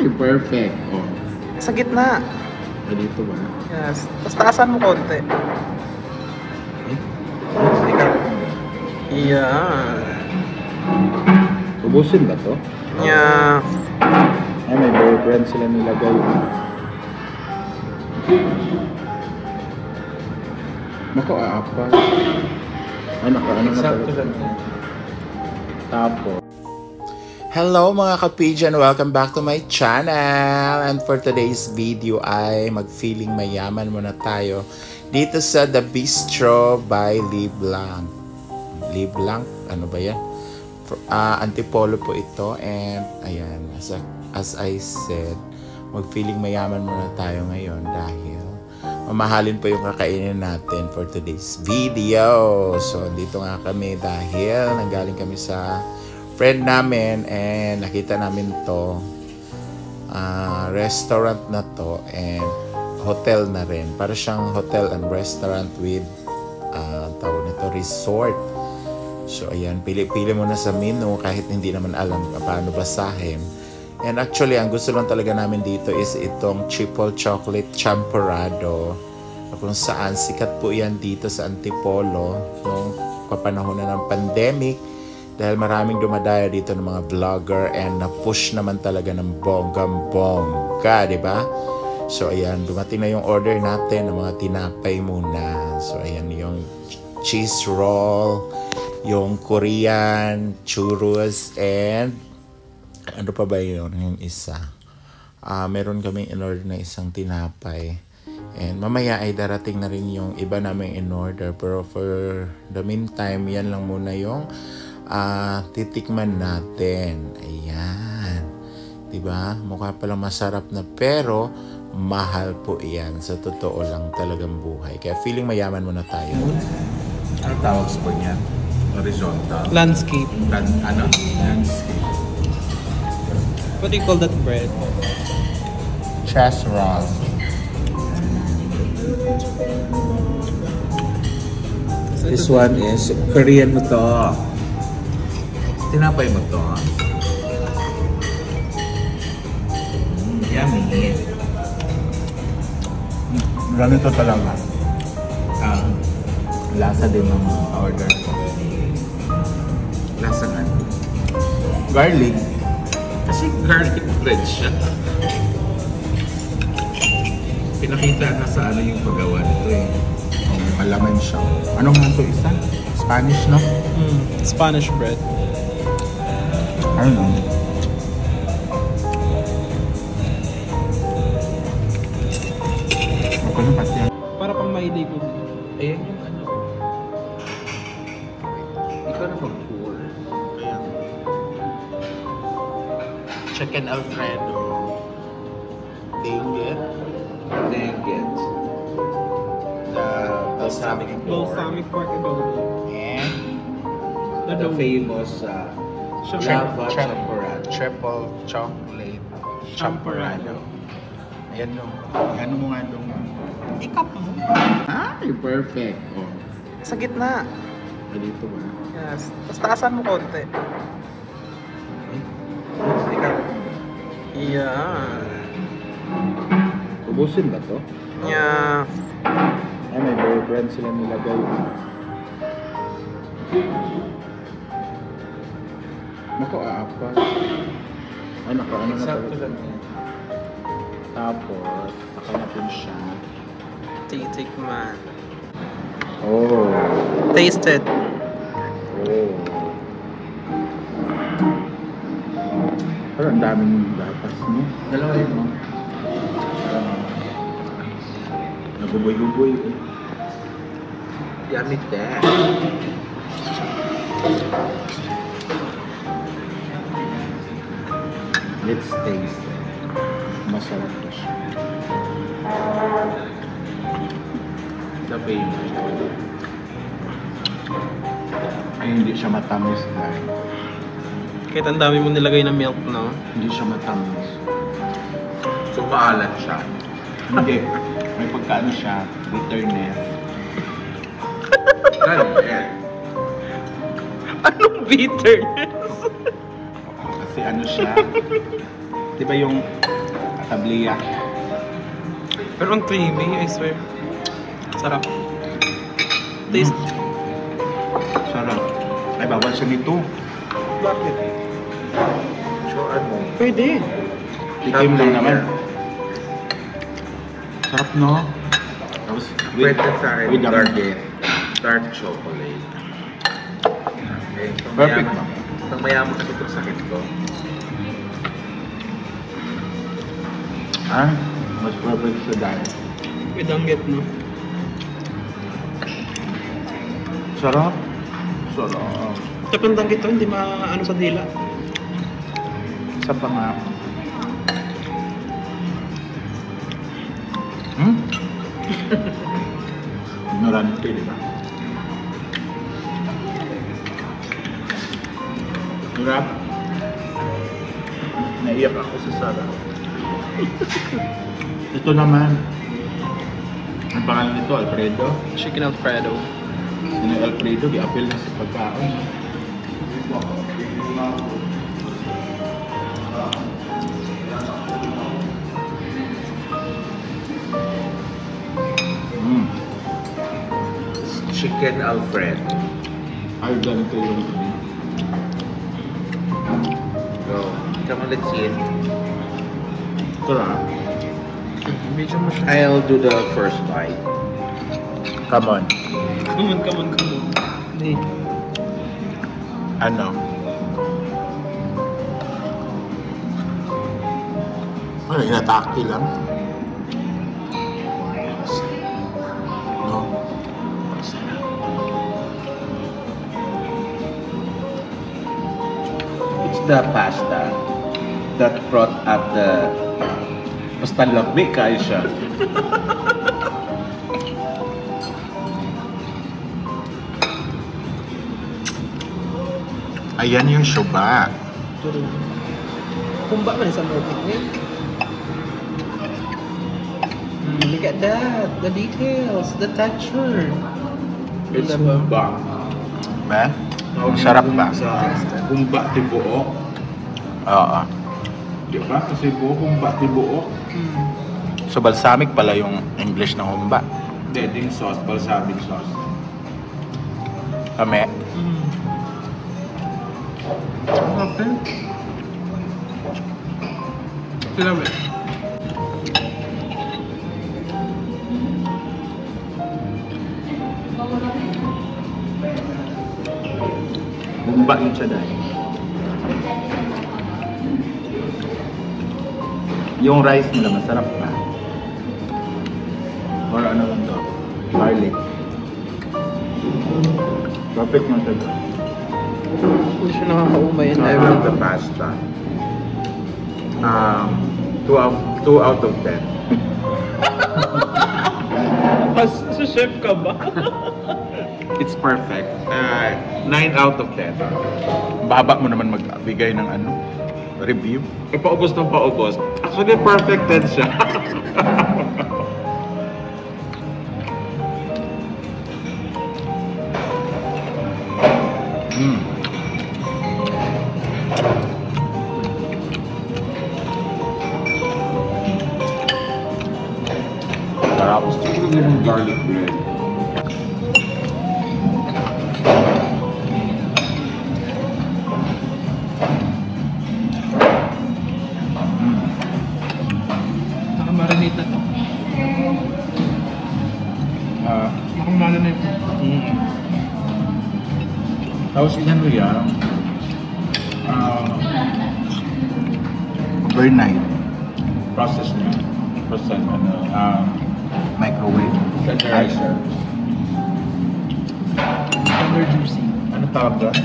Ay, perfect. Oh. Sa gitna. Dito ba? Yes. Tapos taasan mo konti. Ikaw. Yan. Ubusin ba to? Yeah. Ay, may bear brand sila nilagay. Mako, apa? Ay, nakaano na talaga. Tapos. Hello mga ka-pigeon! Welcome back to my channel! And for today's video ay mag-feeling mayaman muna tayo dito sa The Bistro by Le Blanc. Le Blanc? Ano ba yan? Antipolo po ito. And ayan, as I said, mag-feeling mayaman muna tayo ngayon dahil mamahalin po yung kakainin natin for today's video. So dito nga kami dahil nanggaling kami sa friend namin and nakita namin to restaurant na to and hotel na rin. Para siyang hotel and restaurant with tawag nito resort. So ayan, pili-pili mo na sa menu kahit hindi naman alam paano basahin. And actually, ang gusto lang talaga namin dito is itong triple chocolate champorado. Kung saan sikat po yan dito sa Antipolo nung papanahon na ng pandemic. Dahil maraming dumadayo dito ng mga vlogger and na-push naman talaga ng bonggang-bongga, di ba? So, ayan, dumating na yung order natin ng mga tinapay muna. So, ayan, yung cheese roll, yung Korean churros, and ano pa ba yun? Yung isa. Meron kaming in-order na isang tinapay. And mamaya ay darating na rin yung iba naming in-order. Pero for the meantime, yan lang muna yung titikman natin. Ayan. Diba? Mukha palang masarap na pero mahal po yan. Sa totoo lang talagang buhay. Kaya feeling mayaman muna tayo. Ano tawag po niya? Horizontal? Landscape. Landscape. What do you call that bread? Chas roll. This one is Korean mo to. Tinapay mo to. Yummy. Ganito talaga. Lasa din ng order ko. Lasa nga. Garlic. Kasi garlic bread siya. Pinakita na sa ano yung paggawa nito eh. Malaman siya. Ano nga ito isa? Spanish, no? Spanish bread. Ano? Ako na pati yan. Para pang maiday ko. Ayan yung ano. Ikaw na mag-pour. Ayan. Chicken Alfredo. Dangit. The balsamic pork. Balsamic pork adobo. And the famous Java champorado. Triple chocolate champorado. Ayan no. Ano mo nga dong? Ikap mo. Ay, perfect. Oh. Sa gitna. Dito ba? Yes. Tapos taasan mo konti. Ikaw. Yan. Ubusin ba to? Yeah. Ay, may bear brand sila nilagay. Mako, apa? Ay, nakaano na talaga. Tapos, nakanapin siya. Titikman. Oh. Tasted. Oh. Parang daming gatas, no? Dalawa yun, no? Naguboy-guboy. Yummy that. Let's taste. Masarap na siya. The famous. Ay, hindi siya matamis dahil. Kahit ang dami mo nilagay na milk, no? Hindi siya matamis. So, maalat siya. Hindi. May pagkaano siya, bitterness. Anong bitterness? Kasi ano siya, di ba yung Tabliya. Pero ang creamy, I swear. Sarap. Taste. Sarap. Ay, bawal siya nito. Bakit? So ano? Pwede. Tikim lang naman. Sarap, no? Tapos, Pwede sa akin with the dark chocolate. Okay. Perfect. Pang mayaman kasi itong sakit ko. Ah, mas perfect sa diet. With danggit, no? Sarap. Sarap. Tapos ang danggit to, hindi maano sa dila. Isa pa nga. Hmm? Ignorante, di ba? Sarap. Naiyak ako sa sarap. Ito naman. Ang pangalan nito, Alfredo. Chicken Alfredo. Yung Alfredo, di-appeal na sa pagkaon. Mm. Chicken Alfredo. Ay, ganito yung So, come on, let's see it. sarap. Medyo mo siya. I'll do the first bite. Come on. Come on. Hindi. Ano? Ay, inatake lang. No? It's the pasta that brought at the Pastalakbi kayo siya. Ayan yung soba. Kumba man sa mga picnic. Look at that. The details. The texture. It's Diba? humba. Ba? Sarap ba? Sa humba tibuok. Oo. Di ba? Kasi humba tibuok. So, balsamic pala yung English ng humba. Deading sauce, balsamic sauce. Kami. Okay. Love it. Humba yun siya dahil. Yung rice nila masarap na. Or ano lang to? Garlic. Perfect yung taga. Hindi siya nakakaumay. And I I will. love the pasta. 2 out of 10. Pas sa chef ka ba? It's perfect. 9 out of 10. Baba mo naman magbigay ng ano? Review. Paubos ng paubos. Actually, perfect 10 siya. Mm. Sarap. Gusto ko rin yung garlic bread. Nakamarinate na to. Nakamarinate. Tapos inyan mo yan. Overnight. Process niya. Process, microwave. Tenderizer. Tender juicy. Ano tawag doon?